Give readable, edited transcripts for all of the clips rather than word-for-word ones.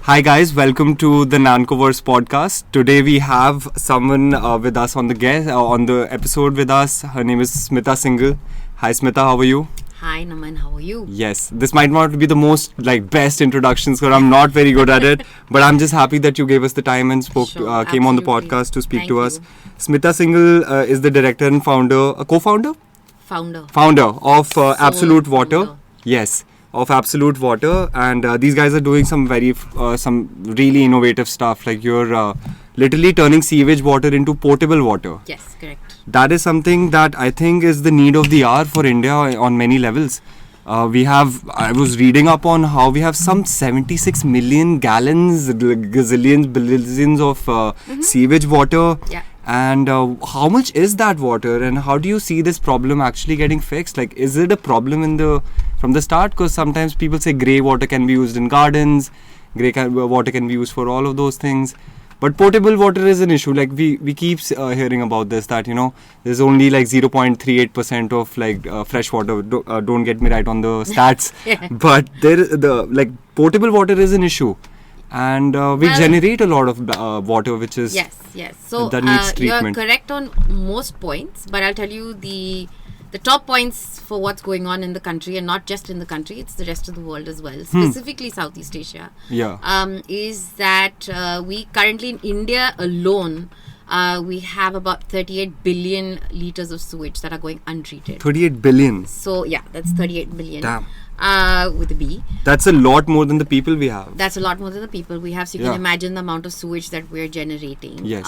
Hi guys, welcome to the NancoVerse podcast. Today we have someone with us on the episode with us. Her name is Smita Singhal. Hi Smita, how are you? Hi Naman, how are you? Yes, this might not be the most best introductions because I'm not very good at it, but I'm just happy that you gave us the time and came on the podcast to speak to us. Smita Singhal is the director and co-founder? Founder of Absolute Water. Founder. Yes. Of Absolute Water, and these guys are doing some really innovative stuff. Like you're literally turning sewage water into potable water. Yes, correct. That is something that I think is the need of the hour for India on many levels. I was reading up on how we have some 76 million gallons, gazillions, billions of sewage water. Yeah. And how much is that water, and how do you see this problem actually getting fixed? Like, is it a problem from the start? Because sometimes people say grey water can be used in gardens, water can be used for all of those things. But potable water is an issue. Like we keep hearing about this, that there's only 0.38% of fresh water. Don't get me right on the stats, but the potable water is an issue. And we generate a lot of water, which is yes. So that needs treatment. You're correct on most points, but I'll tell you the top points for what's going on in the country, and not just in the country, it's the rest of the world as well, specifically Southeast Asia. Yeah. Is that we currently in India alone, we have about 38 billion liters of sewage that are going untreated. 38 billion. So yeah, that's 38 billion. Damn. With a B. That's a lot more than the people we have. That's a lot more than the people we have. So you can imagine the amount of sewage that we're generating. Yes.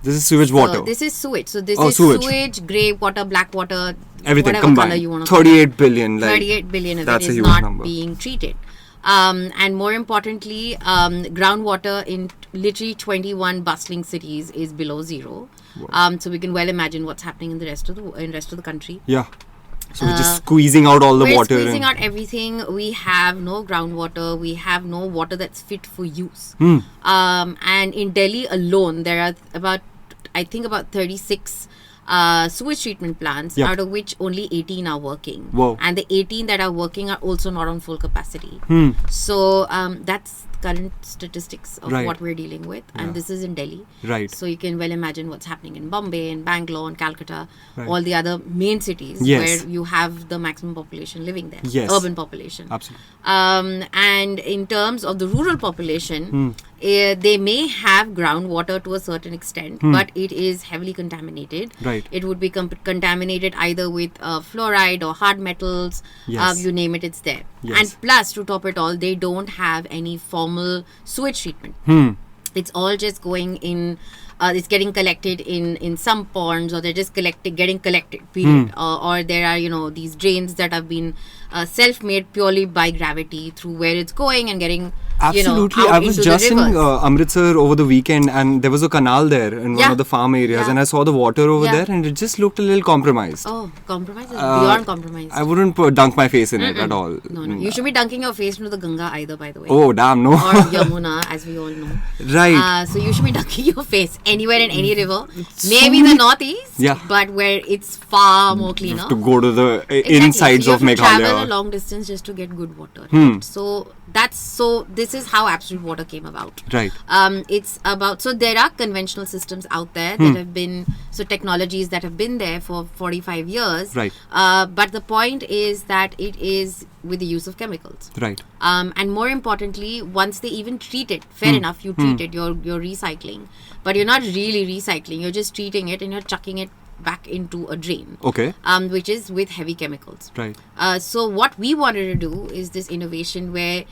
This is sewage water. This is sewage. So this is sewage, grey water, black water, everything whatever combined. color you want to 38 billion. 38 billion of that's it is a huge not number. being treated. And more importantly, groundwater in literally 21 bustling cities is below zero. Wow. So we can well imagine what's happening in the rest of the country. Yeah. So we're just squeezing out all the water. We're squeezing out everything. We have no groundwater. We have no water that's fit for use. And in Delhi alone, there are about 36 sewage treatment plants, out of which only 18 are working. Wow. And the 18 that are working are also not on full capacity. So that's current statistics of what we're dealing with, and this is in Delhi. Right. So you can well imagine what's happening in Bombay, in Bangalore, in Calcutta, all the other main cities where you have the maximum population living there, urban population. Absolutely. And in terms of the rural population, they may have groundwater to a certain extent, but it is heavily contaminated. Right. It would be contaminated either with fluoride or hard metals. You name it, it's there. Yes. And plus, to top it all, they don't have any formal sewage treatment. It's all just going in. It's getting collected in some ponds, or they're just getting collected. Period. Or there are these drains that have been self-made purely by gravity through where it's going and getting. Absolutely. Out I was into just the in rivers. Amritsar over the weekend, and there was a canal there in one of the farm areas, and I saw the water over there, and it just looked a little compromised. Oh, compromise is beyond compromise. I wouldn't dunk my face in it at all. No. You should be dunking your face into the Ganga either, by the way. Oh, damn, no. Or Yamuna, as we all know. Right. So you should be dunking your face anywhere in any river. Maybe the northeast, but where it's far more cleaner. To go to the insides of Meghalaya. You have to travel a long distance just to get good water. Right? So this is how Absolute Water came about. Right. It's about, so there are conventional systems out there that have been, technologies that have been there for 45 years. Right. But the point is that it is with the use of chemicals. Right. And more importantly, once they even treat it, fair enough, you treat it, you're recycling. But you're not really recycling, you're just treating it and you're chucking it back into a drain. Okay. Which is with heavy chemicals. Right. So what we wanted to do is this innovation where,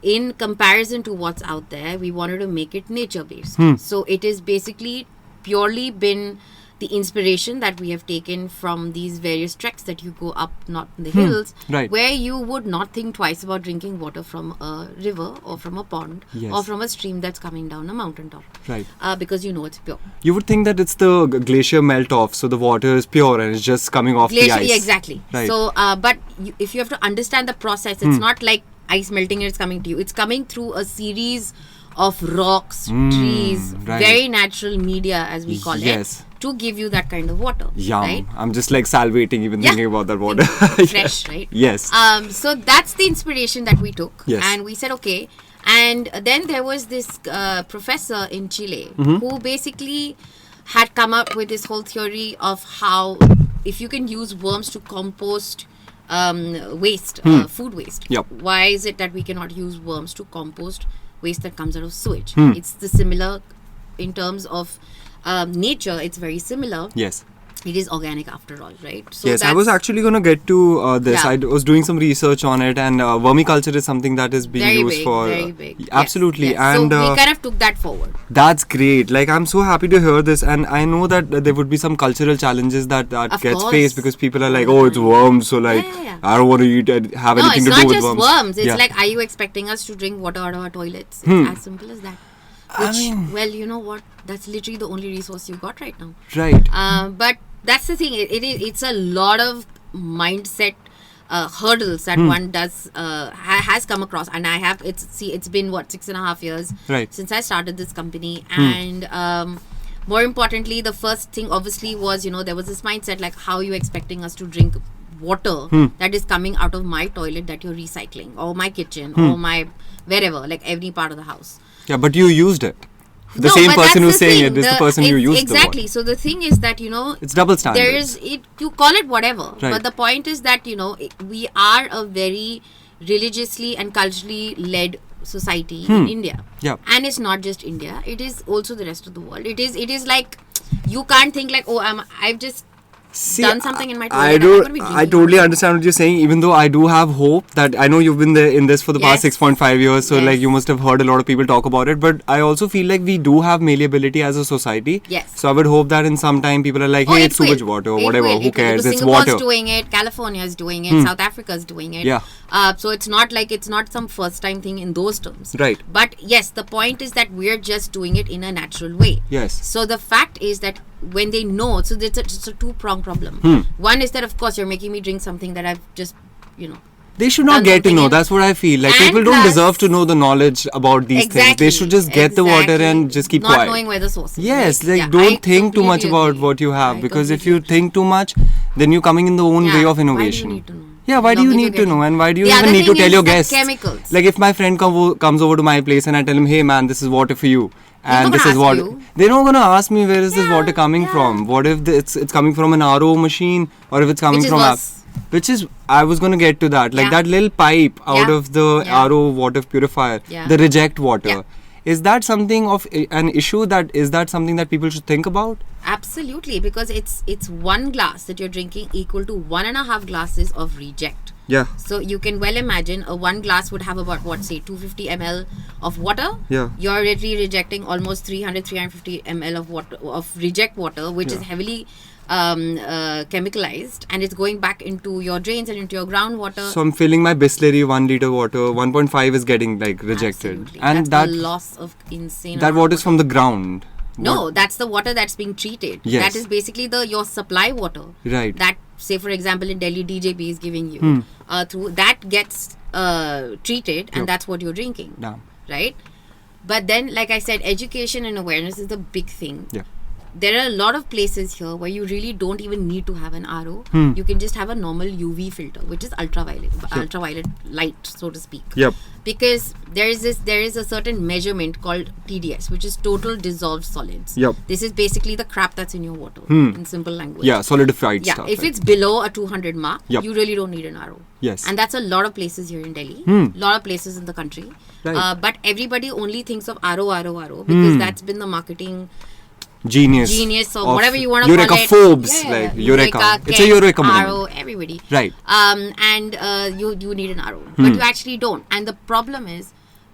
in comparison to what's out there, we wanted to make it nature-based. So it is basically purely been the inspiration that we have taken from these various treks that you go up, not in the hills, where you would not think twice about drinking water from a river or from a pond or from a stream that's coming down a mountaintop. Right. Because you know it's pure. You would think that it's the glacier melt off, so the water is pure and it's just coming off the ice. Yeah, exactly. Right. So, but if you have to understand the process, it's not like ice melting and it's coming to you. It's coming through a series of rocks, trees, very natural media, as we call it, to give you that kind of water. Yum. Right? I'm just salivating even thinking about that water. Fresh, right? Yes. So that's the inspiration that we took. Yes. And we said, okay. And then there was this professor in Chile Mm-hmm. who basically had come up with this whole theory of how if you can use worms to compost waste, food waste, Yep. why is it that we cannot use worms to compost waste that comes out of sewage? Hmm. It's the similar in terms of nature. It's very similar. Yes. It is organic after all, right? So Yes, I was actually going to get to this. Yeah. I was doing some research on it, and vermiculture is something that is being very used big, for. very big. Yes, Absolutely. yes. And so we kind of took that forward. that's great. Like, I'm so happy to hear this, and I know that there would be some cultural challenges that Of gets course. faced because people are like, All the oh, it's time. worms, so like, Yeah. I don't want to eat it, have No, anything it's to do not with just worms. It's Yeah. like, are you expecting us to drink water out of our toilets? It's as simple as that. Which, well, you know what? That's literally the only resource you got right now. Right. But that's the thing. It's a lot of mindset hurdles that one does has come across, and I have. It's been what 6.5 years Right. since I started this company, and more importantly, the first thing obviously was there was this mindset like, how are you expecting us to drink water that is coming out of my toilet that you're recycling, or my kitchen, or my wherever, like every part of the house. Yeah, but you used it. The No, same but person that's who's the saying thing. it is the person who used exactly. the So the thing is that It's double standards. there is it. You call it whatever, Right. but the point is that we are a very religiously and culturally led society in India. Yeah. And it's not just India; it is also the rest of the world. It is like you can't think like, oh, I've just done something in my toilet. I I'm do. gonna be I drinking totally water. understand what you're saying. Even though I do have hope that I know you've been there in this for the past Yes. 6.5 years, so Yes. like you must have heard a lot of people talk about it. But I also feel like we do have malleability as a society. Yes. So I would hope that in some time people are like, Oh, hey, it it's sewage will. water or It whatever. will. Who It will. cares? Because It's Singapore's water. doing it. California is doing it. South Africa is doing it. Yeah. So it's not like it's not some first time thing in those terms. Right. But yes, the point is that we're just doing it in a natural way. Yes. So the fact is that when they know, so it's a two-pronged problem. One is that of course you're making me drink something that I've just, They should not done get to something know. in- That's what I feel. Like And people don't plus- deserve to know the knowledge about these things. They should just get the water and just keep not quiet. knowing where the source is. Yes, right? like Yeah, I don't think too much completely about agree. what you have, I because if completely you agree. think too much, then you're coming in the own way Yeah, of innovation. Why do you need to know? Yeah, why do you need to know, and why do you The even other need to thing tell is your the guests? chemicals. Like if my friend comes over to my place and I tell him, hey man, this is water for you, and not this gonna is ask what you. they're not gonna ask me where is this water coming yeah. from? What if it's coming from an RO machine, or if it's coming Which is from worse. which is I was gonna get to that, like Yeah. that little pipe out Yeah. of the Yeah. RO water purifier, Yeah. the reject water. Yeah. Is that something of an issue? Is that something that people should think about? Absolutely, because it's one glass that you're drinking equal to 1.5 glasses of reject. Yeah. So you can well imagine a one glass would have about 250 ml of water. Yeah. You're already rejecting almost 350 ml of water, of reject water, which is heavily chemicalized, and it's going back into your drains and into your groundwater. So I'm filling my Bisleri 1 liter water. 1.5 is getting like rejected, Absolutely. and that's that a loss of insane. that amount water of is from the ground. No, What- that's the water that's being treated. Yes. That is basically your supply water. Right. That, say for example, in Delhi, DJB is giving you through that gets treated, and that's what you're drinking. Damn. Right. But then, like I said, education and awareness is the big thing. Yeah. There are a lot of places here where you really don't even need to have an RO. You can just have a normal UV filter, which is ultraviolet light, so to speak. Yep. Because there is a certain measurement called TDS, which is total dissolved solids. Yep. This is basically the crap that's in your water, in simple language. Yeah, solidified Yeah, stuff. if right? it's below a 200 mark, Yep. you really don't need an RO. Yes. And that's a lot of places here in Delhi, lot of places in the country. Right. But everybody only thinks of RO because that's been the marketing genius or of whatever you want to Eureka call it. Forbes, like Eureka. It's a Kent, Eureka RO, moment. everybody. Right. And you need an RO, but you actually don't. And the problem is,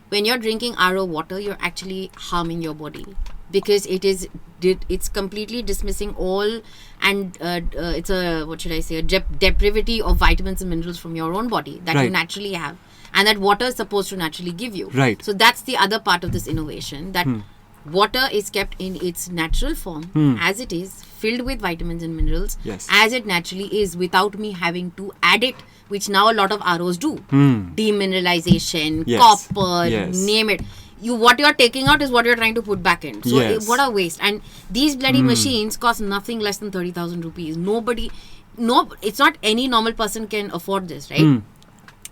when you're drinking RO water, you're actually harming your body, because it's completely dismissing all, and it's a depravity of vitamins and minerals from your own body that you Right. naturally have, and that water is supposed to naturally give you. Right. So that's the other part of this innovation, that water is kept in its natural form as it is, filled with vitamins and minerals, Yes. as it naturally is, without me having to add it, which now a lot of ROs do. Demineralization, Yes. copper, Yes. name it. What you're taking out is what you're trying to put back in. So Yes. what a waste. And these bloody machines cost nothing less than 30,000 rupees. It's not any normal person can afford this, right?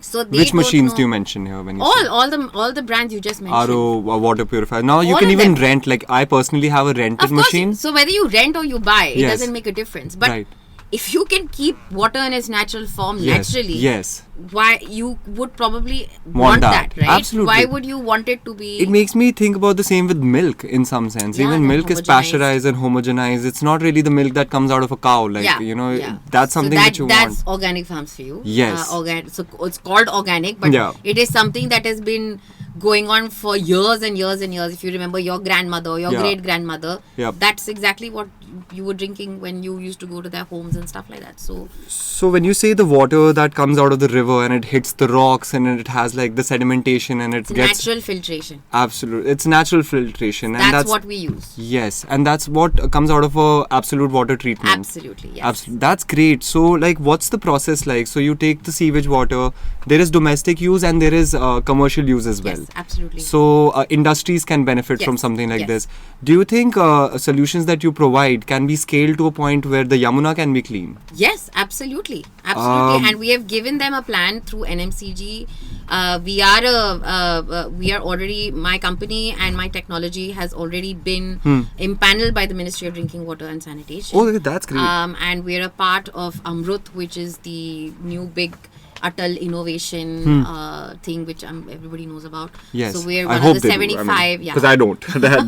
So they Which don't machines know- do you mention here when you say? all the brands you just mentioned. RO, water purifier. Now you All can of even them. rent. Like I personally have a rented Of course. machine. So whether you rent or you buy, it Yes. doesn't make a difference. But Right. if you can keep water in its natural form Yes. naturally, Yes. why you would probably Want that. right? Absolutely. Why would you want it to be? It makes me think about the same with milk in some sense. Yeah, Even they're milk is homogenized. pasteurized and homogenized. It's not really the milk that comes out of a cow. Like, that's something so that you that's want. organic farms for you. Yes. So it's called organic, but Yeah. it is something that has been going on for years and years and years. If you remember your grandmother or your Yeah. great grandmother, Yep. that's exactly what you were drinking when you used to go to their homes and stuff like that. So when you say the water that comes out of the river and it hits the rocks and it has like the sedimentation and it it's gets natural filtration. absolute, it's natural filtration, and That's what we use. Yes, and that's what comes out of a absolute water treatment. Absolutely, yes. That's great. So, like, what's the process like? So, you take the sewage water. There is domestic use and there is commercial use as well. Yes, absolutely. So, industries can benefit Yes, from something like yes. this. Do you think solutions that you provide can be scaled to a point where the Yamuna can be clean? Yes, absolutely. And we have given them a plan through NMCG. We are already, my company and my technology has already been impaneled by the Ministry of Drinking Water and Sanitation. Oh, that's great. And we're a part of Amrut, which is the new big Atal innovation thing, which everybody knows about. Yes. So we're I one hope of the they do. 75. Because I don't.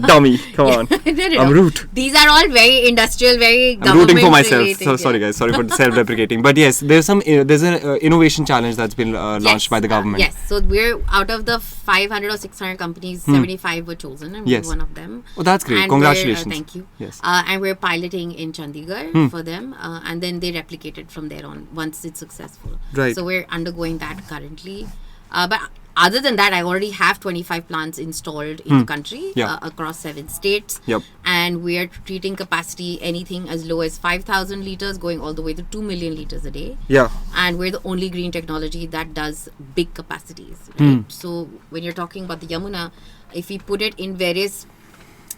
Dummy. Come on. No. I'm root. These are all very industrial, very I'm rooting for myself. government-related, So sorry, guys. Sorry for self-deprecating. But yes, there's an innovation challenge that's been launched by the government. Yes. So we're out of the 500 or 600 companies, 75 were chosen, and Yes. we're one of them. Oh, that's great. And Congratulations. Thank you. Yes. And we're piloting in Chandigarh for them, and then they replicate it from there on once it's successful. Right. So we're undergoing that currently. But other than that, I already have 25 plants installed in the country Yeah. across 7 states. Yep. And we are treating capacity anything as low as 5,000 liters going all the way to 2 million liters a day. Yeah. And we're the only green technology that does big capacities. Right? So when you're talking about the Yamuna, if we put it in various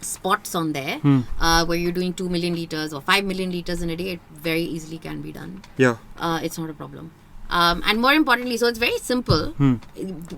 spots on there where you're doing 2 million liters or 5 million liters in a day, it very easily can be done. Yeah. It's not a problem. And more importantly, so it's very simple,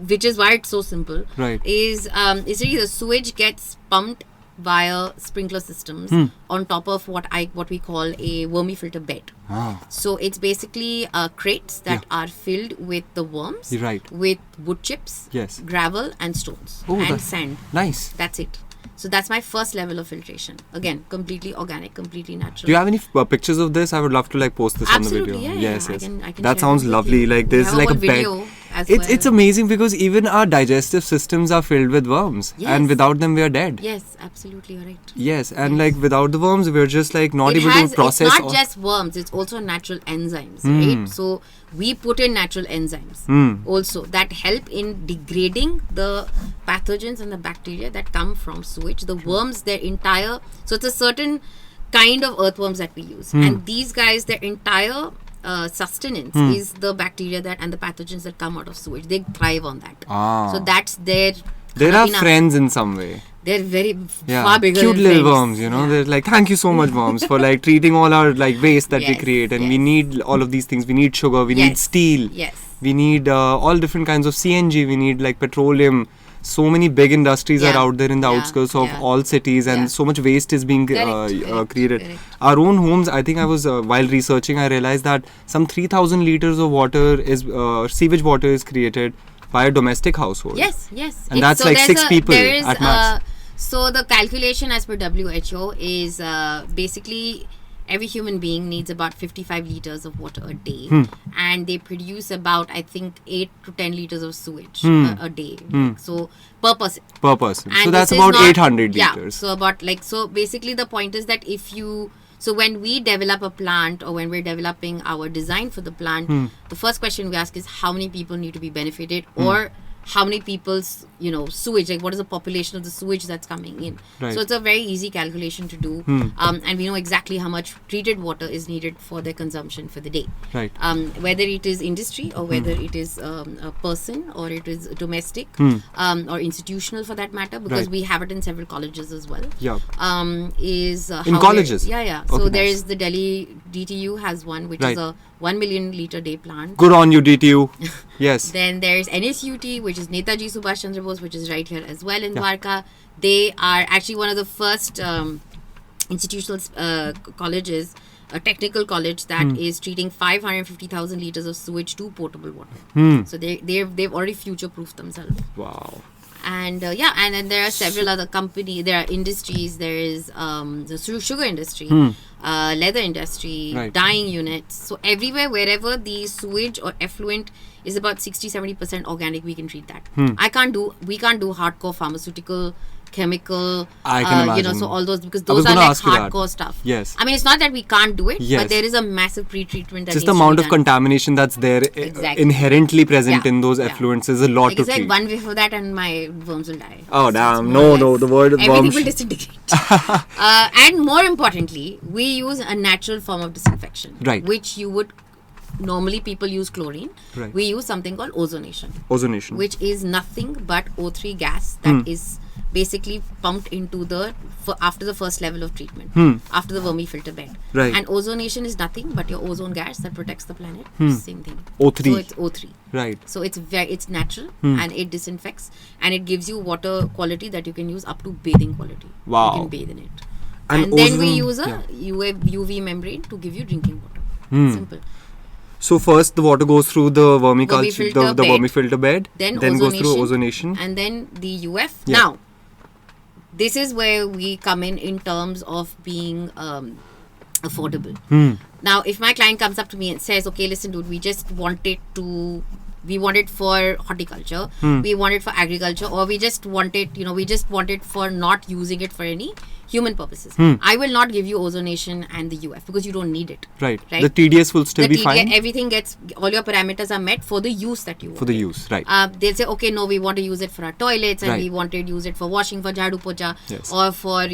which is why it's so simple. Right. Is really the sewage gets pumped via sprinkler systems on top of what we call a vermifilter bed. Ah. So it's basically crates that are filled with the worms, Right. with wood chips, Yes. gravel and stones Oh, and that's sand. Nice. That's it. So that's my first level of filtration. Again, completely organic, completely natural. Do you have any pictures of this? I would love to like post this Absolutely, on the video. yeah, Yes, yeah. yes. I can That share sounds it with lovely. you. Like We there's have like a whole bed. video as It's well. amazing because even our digestive systems are filled with worms, Yes. and without them we are dead. Yes, absolutely, you're right. Yes, and Yes. like without the worms we're just like not able to process. It's not just worms, it's also natural enzymes, right? So we put in natural enzymes also that help in degrading the pathogens and the bacteria that come from sewage. The worms, their entire, so it's a certain kind of earthworms that we use, and these guys, their entire sustenance is the bacteria that and the pathogens that come out of sewage. They thrive on that. Ah. So that's their They're our Khabina. friends in some way. They're very Yeah, far bigger cute than little friends. worms, you know. Yeah. They're like, thank you so much, worms, for like treating all our like waste that we Yes, create, and we yes. need all of these things. We need sugar, we need Yes, steel, yes. we need all different kinds of CNG, we need like petroleum. So many big industries are Yeah, out there in the yeah, outskirts of yeah. all cities, and Yeah. so much waste is being Correct, created. correct. Our own homes, I think I was while researching, I realized that some 3,000 liters of water is sewage water is created by a domestic household. Yes, yes. And that's like 6 people at max. So the calculation as per WHO is basically every human being needs about 55 liters of water a day, and they produce about, I think, 8 to 10 liters of sewage a day. So per person. Per person. And So that's this is about not- 800 yeah, liters. So basically the point is that so when we develop a plant or when we're developing our design for the plant, the first question we ask is how many people need to be benefited, or how many people's sewage, like what is the population of the sewage that's coming in. Right. So it's a very easy calculation to do, and we know exactly how much treated water is needed for their consumption for the day. Right. Whether it is industry or whether it is a person or it is domestic or institutional for that matter, because Right. we have it in several colleges as well. Yeah. Is In how colleges? Yeah. Okay, So there nice. is the Delhi DTU has one, which Right. is a 1 million liter day plant. Good on you, DTU. Yes. Then there's NSUT, which is Netaji Subhash Chandra Bose, which is right here as well in Dwarka. They are actually one of the first institutional colleges, a technical college that is treating 550,000 liters of sewage to potable water. So they've already future-proofed themselves. Wow. And and then there are several other companies. There are industries. There is the sugar industry, leather industry, dyeing units. So everywhere, wherever the sewage or effluent is about 60-70% organic, we can treat that. We can't do hardcore pharmaceutical, chemical, I can imagine. So all those, because those are like hardcore stuff. Yes. I mean, it's not that we can't do it, but there is a massive pre-treatment that just the amount of contamination that's there inherently present in those effluents is a lot to treat. One way for that and my worms will die. Oh, damn. No, the word everything worms will disintegrate. And more importantly, we use a natural form of disinfection, which you would normally people use chlorine. We use something called ozonation, which is nothing but O3 gas that is basically pumped into after the first level of treatment, after the vermifilter bed. And ozonation is nothing but your ozone gas that protects the planet. Same thing. O3. So it's O3. So it's natural and it disinfects and it gives you water quality that you can use up to bathing quality. Wow. You can bathe in it. And then we use a UV membrane to give you drinking water. Simple. So first the water goes through the vermifilter bed, then goes through ozonation, and then the UF. Now, this is where we come in terms of being affordable. Now, if my client comes up to me and says, okay, listen, dude, we want it for horticulture, we want it for agriculture, or we just want it for not using it for any human purposes. I will not give you ozonation and the UF because you don't need it. Right. The TDS will still be fine. Everything all your parameters are met for the use that you want. For the use, right. They'll say, okay, no, we want to use it for our toilets and we want to use it for washing, for jhadu pocha, or for,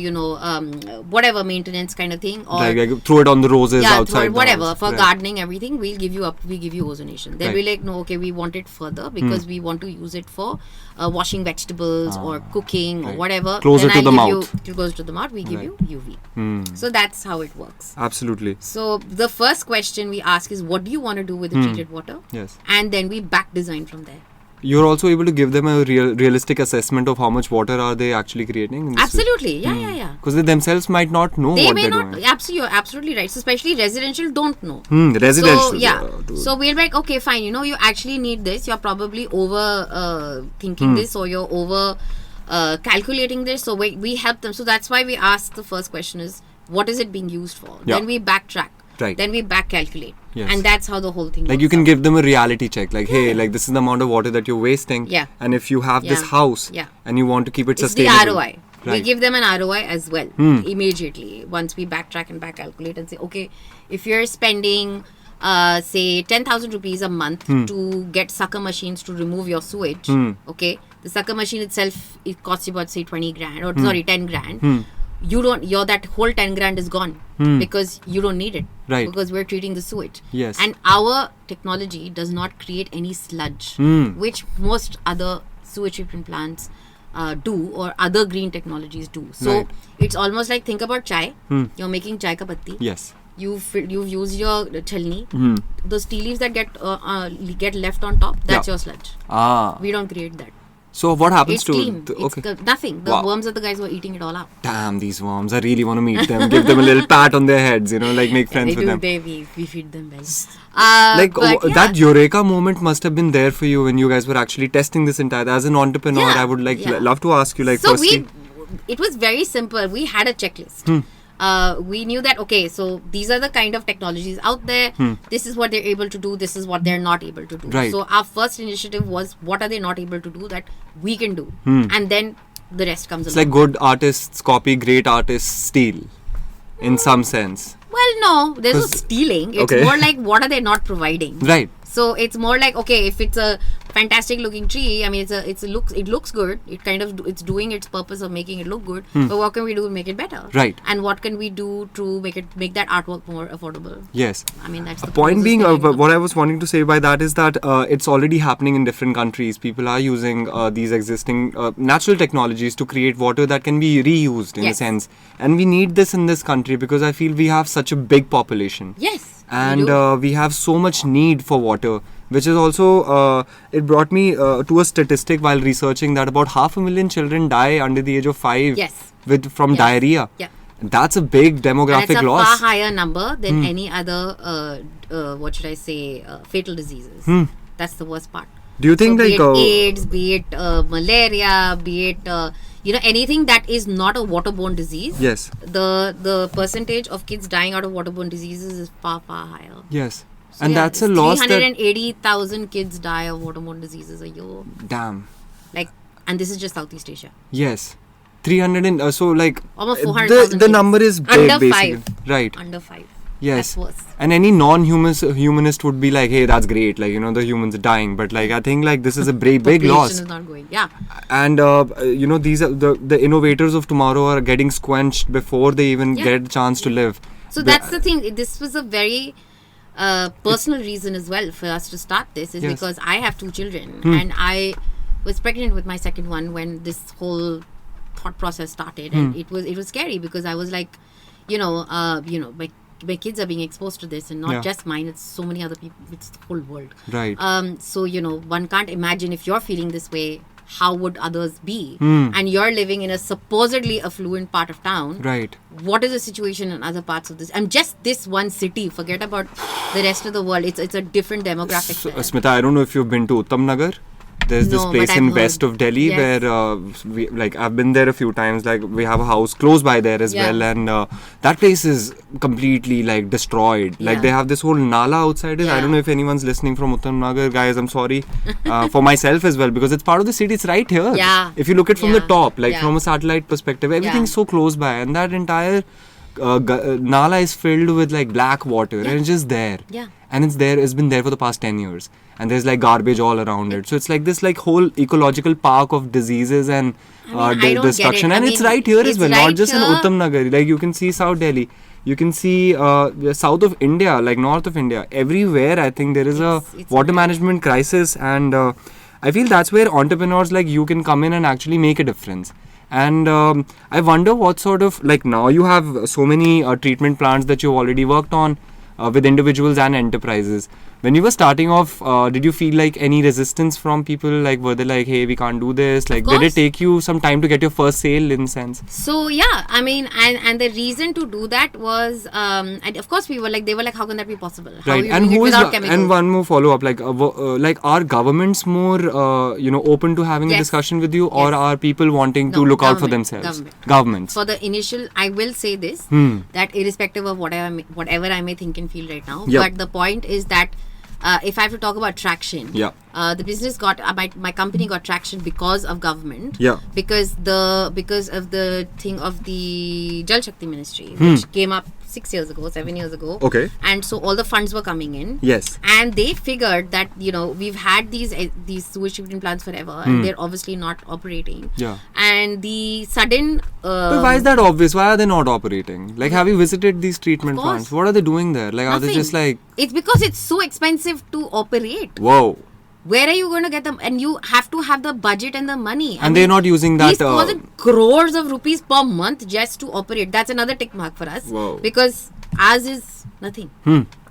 whatever maintenance kind of thing. Or throw it on the roses outside. Whatever. For gardening, everything, we give you ozonation. They'll be like, no, okay, we want it further because we want to use it for washing vegetables or cooking or whatever. Closer to the mouth. Closer to the mouth, we give you UV. So that's how it works. Absolutely. So the first question we ask is, what do you want to do with the treated water? Yes. And then we back design from there. You're also able to give them a realistic assessment of how much water are they actually creating? Absolutely. Yeah. Because they themselves might not know what they're doing. You're absolutely right. So especially residential don't know. Residential. So, so we're like, okay, fine. You actually need this. You're probably over thinking this, or you're over calculating this. So we help them. So that's why we ask the first question is, what is it being used for? Then we backtrack. Then we back calculate. And that's how the whole thing works. You can give them a reality check. Hey, this is the amount of water that you're wasting. And if you have this house and you want to keep it sustainable. It's the ROI. We give them an ROI as well immediately once we backtrack and back calculate and say, okay, if you're spending say 10,000 rupees a month to get sucker machines to remove your sewage, okay, the sucker machine itself, it costs you about say 20 grand or 10 grand. That whole 10 grand is gone because you don't need it. Because we're treating the sewage. Yes. And our technology does not create any sludge, which most other sewage treatment plants do, or other green technologies do. So it's almost like, think about chai. You're making chai ka patti. Yes. You've used your chalni. Those tea leaves that get left on top, that's your sludge. We don't create that. So what happens it's to clean. It's nothing. The worms are the guys who are eating it all up. Damn, these worms. I really want to meet them. Give them a little pat on their heads, make friends with them. We feed them well. That eureka moment must have been there for you when you guys were actually testing this entire. As an entrepreneur, I would love to ask you, so firstly. It was very simple. We had a checklist. We knew that, okay, so these are the kind of technologies out there. This is what they're able to do. This is what they're not able to do. So our first initiative was, what are they not able to do that we can do? And then the rest comes along. It's like good artists copy, great artists steal in some sense. Well, no, there's no stealing. It's more like, what are they not providing? So it's more like, okay, if it's a fantastic looking tree, I mean, it looks good. It's doing its purpose of making it look good. But what can we do to make it better? And what can we do to make that artwork more affordable? Yes. I mean, that's the point being, what I was wanting to say by that is that it's already happening in different countries. People are using these existing natural technologies to create water that can be reused in a sense. And we need this in this country because I feel we have such a big population. Yes. And we have so much need for water. which is also, it brought me to a statistic while researching that about 500,000 children die under the age of 5 Yes. from diarrhea. Yeah. That's a big demographic And it's a loss. far higher number than any other, fatal diseases. That's the worst part. Do you think So like be it AIDS, be it malaria, be it anything that is not a waterborne disease. Yes. The percentage of kids dying out of waterborne diseases is far higher. Yes. So And yeah, that's a loss that 380,000 kids die of waterborne diseases a year. damn. And this is just Southeast Asia. Yes. 300 and almost Almost 400,000 the kids. number is big Under basically. 5. Right. Under 5. Yes. That's worse. And any non-humanist would be like, hey, that's great. Like, the humans are dying. But I think this is a big Population loss. is not going. Yeah. And these are the innovators of tomorrow are getting squenched before they even get a chance to live. So that's the thing. This was a very personal reason as well for us to start this, is because I have 2 children and I was pregnant with my second one when this whole thought process started, and it was scary because I was like, my kids are being exposed to this, and not just mine, it's so many other people, it's the whole world. Right. So one can't imagine if you're feeling this way, how would others be? And you're living in a supposedly affluent part of town. Right. What is the situation in other parts of this? And just this one city, forget about the rest of the world. It's a different demographic there. Smita, I don't know if you've been to Uttam Nagar. There's this place but in I've west heard. of Delhi where I've been there a few times. We have a house close by there as well, and that place is completely destroyed. They have this whole nala outside it. I don't know if anyone's listening from Uttam Nagar, guys. I'm sorry for myself as well, because it's part of the city. It's right here. Yeah. If you look at from the top, from a satellite perspective, everything's Yeah. so close by, and that entire nala is filled with black water, and it's just there. Yeah. And it's been there for the past 10 years. And there's garbage all around it. So it's this whole ecological park of diseases and I don't destruction. get it. And I it's mean, right here as it's well, right not just in here. Uttam Nagar. You can see South Delhi. You can see the south of India, north of India. Everywhere, I think there is It's water management crisis. And I feel that's where entrepreneurs like you can come in and actually make a difference. And I wonder what sort of, now you have so many treatment plants that you've already worked on with individuals and enterprises. When you were starting off, did you feel any resistance from people? Were they hey, we can't do this? Did course. it take you some time to get your first sale in sense? So yeah, I mean, and the reason to do that was, and of course they were like, how can that be possible? How Right. are you And doing it who is without chemicals? and one more follow up, are governments more open to having a Yes. discussion with you, or Yes. are people wanting to No, look out for government, themselves? government. Governments. For the initial, I will say this, that irrespective of whatever I may think and feel right now, Yep. but the point is that if I have to talk about traction, the business got my company got traction because of government. Yeah. Because of the thing of the Jal Shakti Ministry, which came up 7 years ago. Okay. And so all the funds were coming in. Yes. And they figured that we've had these sewage treatment plants forever, and they're obviously not operating. Yeah. And the sudden. But why is that obvious? Why are they not operating? Have you visited these treatment Of course. plants? What are they doing there? Are they Nothing. just It's because it's so expensive to operate. whoa? Where are you going to get them? And you have to have the budget and the money. And they're not using that. These wasn't crores of rupees per month just to operate. That's another tick mark for us. Whoa. Because ours is nothing.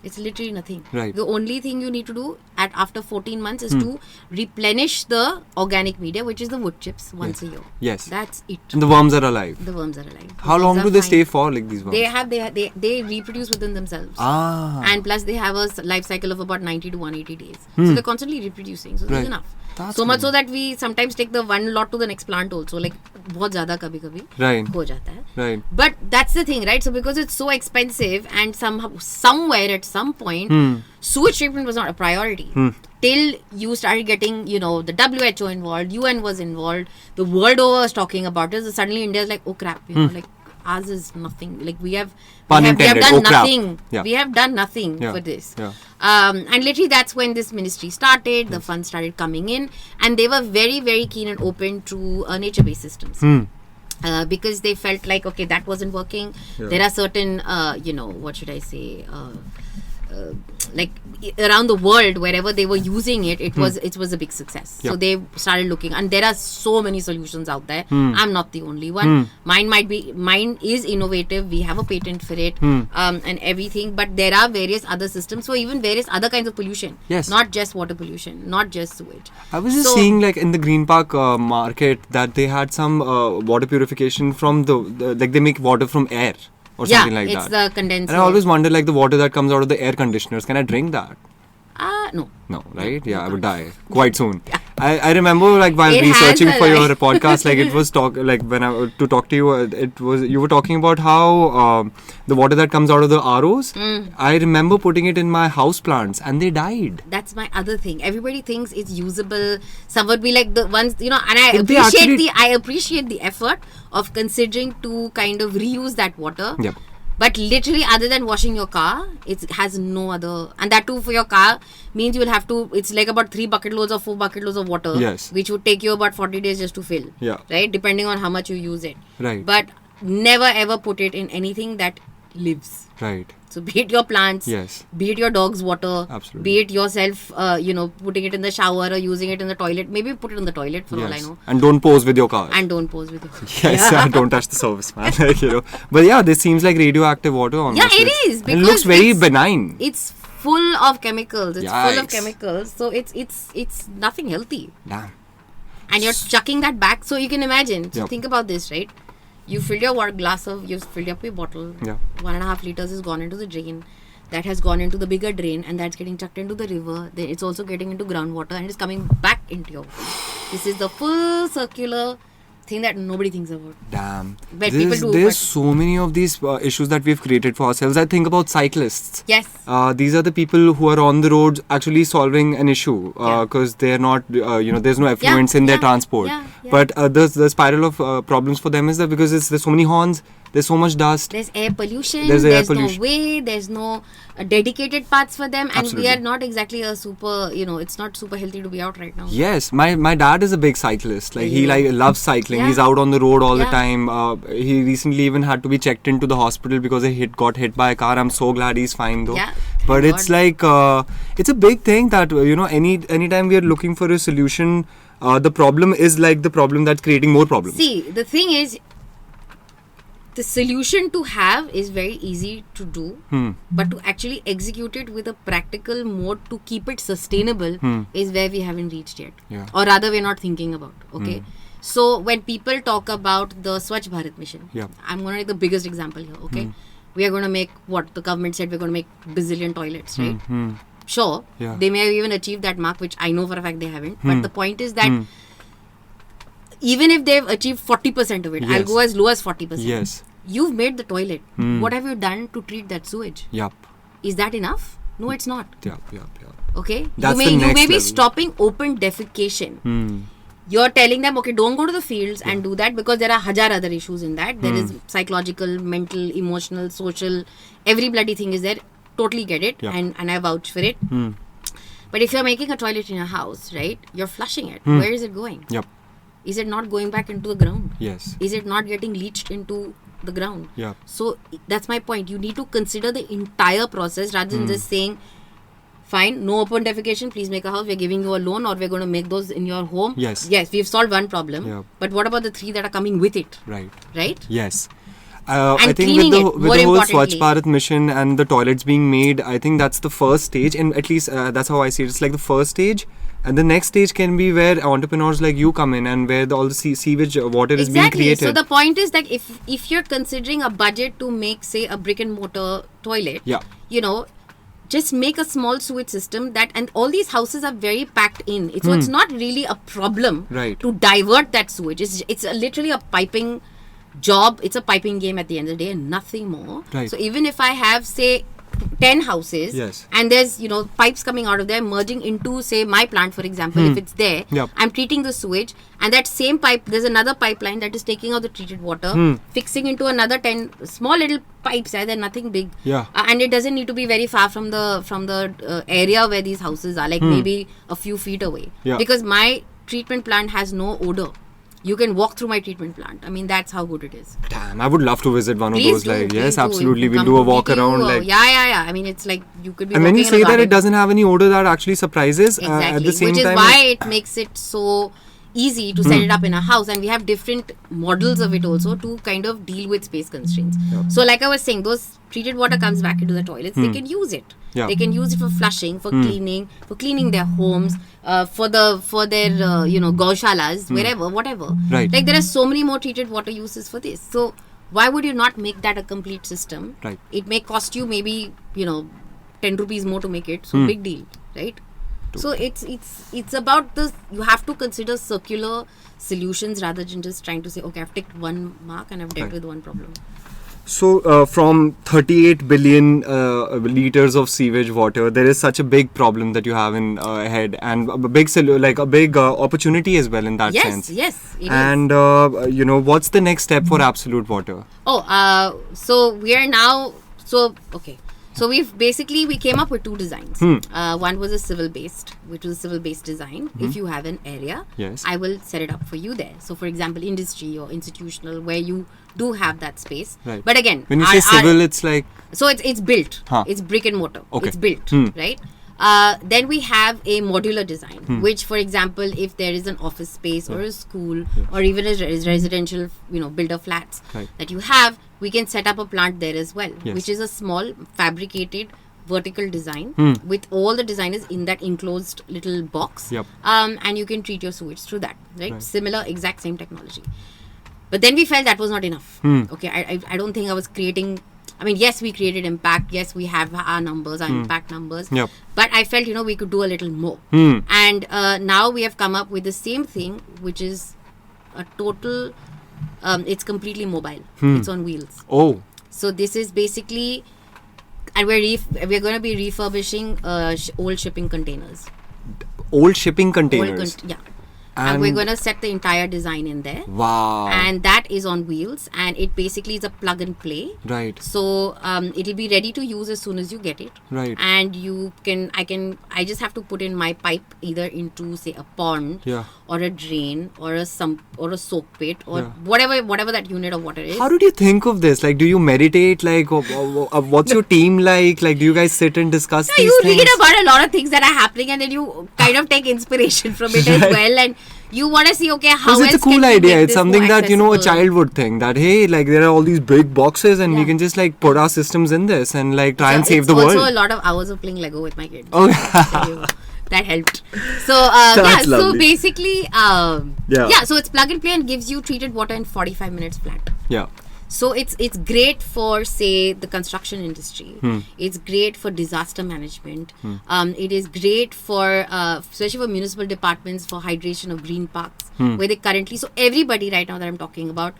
It's literally nothing. Right. The only thing you need to do after 14 months is to replenish the organic media, which is the wood chips, once a year. Yes. That's it. And the worms are alive. The worms are alive. How The long worms do are they fine. stay for? These worms? They reproduce within themselves. Ah. And plus they have a life cycle of about 90 to 180 days. So they're constantly reproducing. So Right. there's enough. That's So much good. so that we sometimes take the one lot to the next plant also. बहुत ज़्यादा कभी-कभी Right. हो जाता है. Right. But that's the thing, right? So because it's so expensive and somewhere at some point, sewage treatment was not a priority. Till you started getting, the WHO involved, UN was involved, the world over was talking about it. So suddenly India's like, oh crap, ours is nothing. We have Pun we have intended. done Oh, crap. nothing. Yeah. We have done nothing Yeah. for this. Yeah. And literally that's when this ministry started. The funds started coming in, and they were very, very keen and open to nature-based systems. Because they felt like, okay, that wasn't working. Yeah. There are certain, what should I say, like around the world, wherever they were using it, it was a big success. Yeah. So they started looking, and there are so many solutions out there. I'm not the only one. Mine is innovative. We have a patent for it, and everything. But there are various other systems for even various other kinds of pollution. Yes. Not just water pollution, not just sewage. I was just seeing like in the Green Park market that they had some water purification from the like they make water from air or something like that. Yeah, it's the condenser. And I always wonder like the water that comes out of the air conditioners. Can I drink that? No. No, right? Yeah, I would die quite soon. I remember like while It has researching a for your life. podcast, like it was when I to talk to you, it was you were talking about how the water that comes out of the ROs. I remember putting it in my house plants and they died. That's my other thing. Everybody thinks it's usable. Some would be like the ones, and But they actually- I appreciate the effort of considering to kind of reuse that water. Yep. But literally, other than washing your car, it has no other. And that too for your car means you will have to. It's like about 3 bucket loads or 4 bucket loads of water. Yes. Which would take you about 40 days just to fill. Yeah. Right? Depending on how much you use it. Right. But never ever put it in anything that lives. Right. So be it your plants, Yes. be it your dog's water, Absolutely. be it yourself, putting it in the shower or using it in the toilet. Maybe put it in the toilet for all I Yes. know. And don't pose with your car. And don't pose with it. Yes, don't touch the surface, man. But yeah, this seems like radioactive water almost. Yeah, it is, And it because looks very it's- benign. It's full of chemicals. It's full of Yikes. chemicals. So it's nothing healthy. Damn. And you're chucking that back. So you can imagine. So Yep. think about this, right? You filled your you've filled up your bottle. Yeah. 1.5 liters has gone into the drain. That has gone into the bigger drain, and that's getting chucked into the river. Then it's also getting into groundwater and it's coming back into your water. This is the full circular thing that nobody thinks about. Damn. But people do, There's but- so many of these issues that we've created for ourselves. I think about cyclists. Yes. These are the people who are on the roads actually solving an issue because they're not, there's no affluence in their transport. yeah. But the spiral of problems for them is that because there's so many horns, there's so much dust. There's air pollution. There's air no pollution. way. There's no dedicated paths for them, and Absolutely. we are not exactly a super. It's not super healthy to be out right now. Yes, my dad is a big cyclist. Like he loves cycling. Yeah. He's out on the road all the Yeah. time. He recently even had to be checked into the hospital because he got hit by a car. I'm so glad he's fine though. Yeah, But thank it's God. like it's a big thing that anytime we are looking for a solution, the problem is like the problem that's creating more problems. See, the thing is, the solution to have is very easy to do, but to actually execute it with a practical mode to keep it sustainable is where we haven't reached yet. Yeah. Or rather, we're not thinking about. Okay. So when people talk about the Swachh Bharat mission, Yeah. I'm going to take the biggest example here. Okay. We are going to make what the government said we're going to make bazillion toilets, right? Sure. Yeah. They may have even achieved that mark, which I know for a fact they haven't. But the point is that even if they've achieved 40% of it, I'll Yes. go as low as 40%. Yes. You've made the toilet. What have you done to treat that sewage? Yup. Is that enough? No, it's not. Yup. Okay? That's you the may next be level. stopping open defecation. You're telling them, okay, don't go to the fields and do that because there are hajar other issues in that. There is psychological, mental, emotional, social, every bloody thing is there. Totally get it, Yeah. and I vouch for it. But if you're making a toilet in your house, right, you're flushing it. Where is it going? Yup. Is it not going back into the ground? Yes. Is it not getting leached into the ground? Yup. So that's my point. You need to consider the entire process rather than just saying, fine, no open defecation, please make a house, we're giving you a loan or we're going to make those in your home. Yes. Yes, we've solved one problem. Yep. But what about the 3 that are coming with it? Right. Right? Yes. I think cleaning with it, the more whole Swachh importantly. Bharat mission and the toilets being made, I think that's the first stage, and at least that's how I see it. It's like the first stage, and the next stage can be where entrepreneurs like you come in and where all the sewage water is being Exactly. created. So the point is that if you're considering a budget to make, say, a brick and mortar toilet, Yeah. just make a small sewage system and all these houses are very packed in. So it's not really a problem Right. to divert that sewage. It's literally a piping job. It's a piping game at the end of the day and nothing more. Right. So even if I have, say, 10 houses Yes. and there's pipes coming out of there merging into, say, my plant, for example, if it's there, Yep. I'm treating the sewage, and that same pipe, there's another pipeline that is taking out the treated water, fixing into another 10 small little pipes. They're nothing big. Yeah. And it doesn't need to be very far from the area where these houses are, like maybe a few feet away. Yeah. Because my treatment plant has no odor. You can walk through my treatment plant. I mean, that's how good it is. Damn, I would love to visit one Please of those. do, Like, please yes, do. absolutely. You We'll come do a to walk meet you, around. Like, yeah. I mean, it's like you could be. and when you walking in say a that it garden. doesn't have any odor, that actually surprises. Exactly, At the same which is time, why it makes it so easy to set it up in a house, and we have different models of it also to kind of deal with space constraints. Yeah. So like I was saying, those treated water comes back into the toilets, they can use it. Yeah. They can use it for flushing, for cleaning their homes, for their gaushalas, wherever, whatever. Right. Like there are so many more treated water uses for this. So why would you not make that a complete system? Right. It may cost you maybe 10 rupees more to make it. So big deal, right? So it's about this. You have to consider circular solutions rather than just trying to say, okay, I've ticked one mark and I've dealt with one problem. So, from 38 billion liters of sewage water, there is such a big problem that you have in ahead, and a big opportunity as well in that sense. Yes, it is. And what's the next step for Absolute Water? So we are now okay. So we came up with two designs. One was a civil based design. If you have an area, Yes. I will set it up for you there. So for example, industry or institutional, where you do have that space. Right. But again, When you say civil, it's like so it's built. Huh. It's brick and mortar. Okay. It's built, right? Then we have a modular design, which, for example, if there is an office space or a school or even a residential, builder flats Right. that you have, we can set up a plant there as well, Yes. which is a small fabricated vertical design with all the designers in that enclosed little box. Yep. And you can treat your sewage through that, right? Right. Similar, exact same technology. But then we felt that was not enough. Okay, I don't think I was creating. I mean, yes, we created impact. Yes, we have our numbers, our impact numbers. Yep. But I felt, we could do a little more. And now we have come up with the same thing, which is a total. It's completely mobile. It's on wheels. oh, So this is basically, and we're going to be refurbishing old shipping containers. old shipping containers. Yeah. And we're going to set the entire design in there. Wow. And that is on wheels, and it basically is a plug and play. Right. So it'll be ready to use as soon as you get it. Right. And I just have to put in my pipe either into, say, a pond Yeah. or a drain or a sump or a soak pit or Yeah. whatever that unit of water is. How did you think of this? Like, do you meditate? Like, what's your team like? Like, do you guys sit and discuss these You things? read about a lot of things that are happening, and then you kind of take inspiration from it as well, and you want to see, okay, how Because else it's a cool can we idea. make It's this something more that, a accessible? child would think that, hey, like, there are all these big boxes and we Yeah. can just, like, put our systems in this and, like, try and So save the it's world. also a lot of hours of playing Lego with my kids. Oh, Tell you. That helped. So That's so lovely. basically Yeah. so it's plug and play and gives you treated water in 45 minutes flat. Yeah. So it's great for, say, the construction industry. It's great for disaster management. It is great for especially for municipal departments for hydration of green parks, where they currently, so everybody right now that I'm talking about,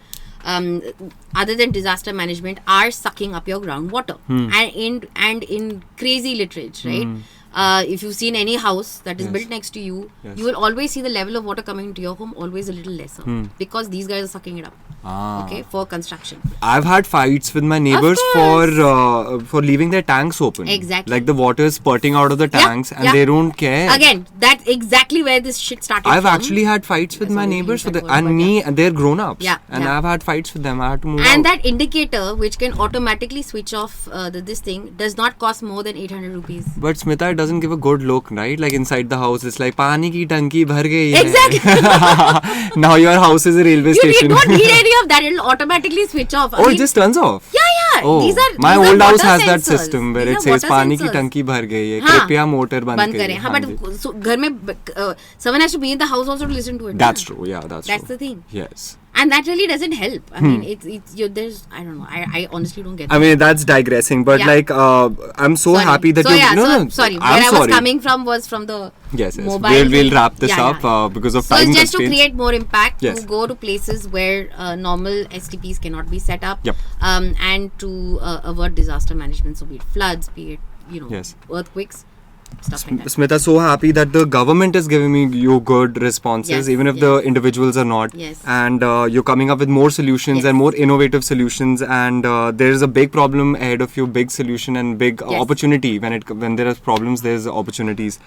other than disaster management, are sucking up your groundwater and in crazy literage, right? If you've seen any house that is Yes. built next to you, Yes. you will always see the level of water coming into your home always a little lesser because these guys are sucking it up. Ah. Okay, for construction. I've had fights with my neighbors for leaving their tanks open. Exactly. Like the water is spurting out of the tanks and yeah. they don't care. Again, that's exactly where this shit started. I've from. actually had fights with my Sorry, neighbors use that word, and but me, and they're grown ups. Yeah, And yeah. I've had fights with them. I had to move And out. that indicator, which can automatically switch off this thing, does not cost more than 800 rupees. But Smita, it doesn't give a good look, right? Like inside the house, it's like pani ki tanki bhar gayi hai. Exactly. Now your house is a railway station. You don't need any of that. It'll automatically switch off. Oh, it just turns off. Yeah. Oh, These are my these are old house water has that sensors. system where These it are says water pani ki sensors. tanki bhar gayi hai. हाँ, कृपया motor बंद बंद करें. हाँ, करें. but so, घर में someone has to be in the house also to listen to it. That's ना? true. Yeah, that's That's true. the thing. Yes. And that really doesn't help. I mean, there's, I don't know. I honestly don't get I that. mean, that's digressing, but Yeah. like, I'm so Sorry. happy that so you. yeah, no, so, no, sorry. I'm Where I sorry. was coming from was from the Yes. mobile. We'll thing. wrap this Yeah, up yeah. because of So time it's just to constraints. create more impact, Yes. to go to places where normal STPs cannot be set up, Yep. and to avert disaster management. So be it floods, be it Yes. earthquakes, stuff like that. Smita, so happy that the government is giving me you good responses, Yes, even if yes. the individuals are not. Yes. And you're coming up with more solutions Yes. and more innovative solutions. And there is a big problem ahead of you, big solution and big Yes. opportunity. When there are problems, there's opportunities.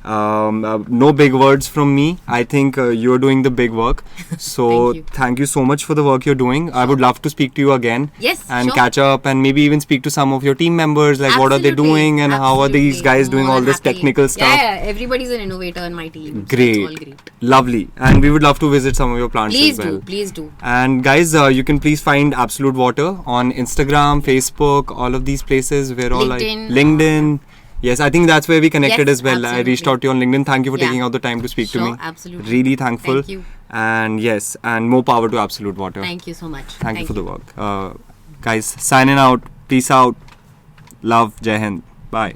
No big words from me. I think you're doing the big work. So Thank you. so much for the work you're doing. I would love to speak to you again. Yes, And sure. catch up and maybe even speak to some of your team members. Like what are they Absolutely. doing and how are these Absolutely. guys doing More all than this happy. technical stuff. Yeah, everybody's an innovator in my team. So Great. it's all great. Lovely. And we would love to visit some of your plants Please as well. do. Please do. And guys, you can please find Absolute Water on Instagram, Facebook, all of these places. We're all LinkedIn. LinkedIn. Yes, I think that's where we connected Yes, as well. I reached absolutely. out to you on LinkedIn. Thank you for Yeah. taking out the time to speak to Sure, me. absolutely. Really thankful. Thank you. And yes, and more power to Absolute Water. Thank you so much. Thank you for the work. Guys, signing out. Peace out. Love. Jai Hind. Bye.